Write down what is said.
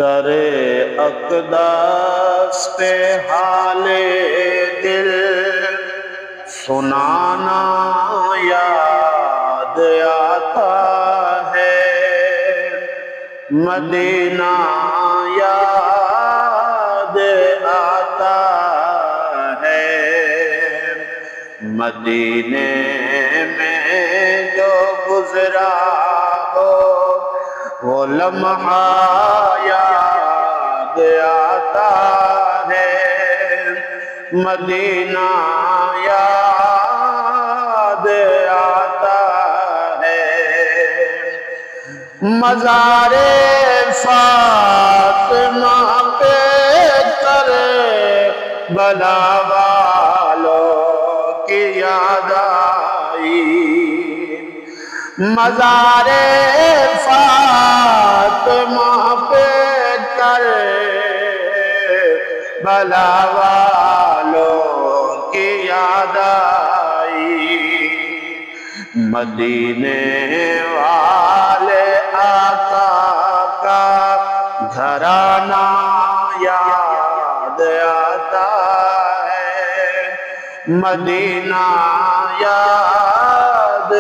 درے اقدس پہ حال دل سنانا یاد آتا ہے، مدینہ یاد آتا ہے، مدینے میں جو گزرا ہو وہ لمحہ یاد آتا ہے، مدینہ یاد آتا ہے۔ مزار فاطمہ پہ کربلا والوں کی یاد آئی، مزار فاطمہ پہ کربلا والوں کی یاد آئی، مدینے والے آقا کا گھرانہ یاد آتا ہے، مدینہ یاد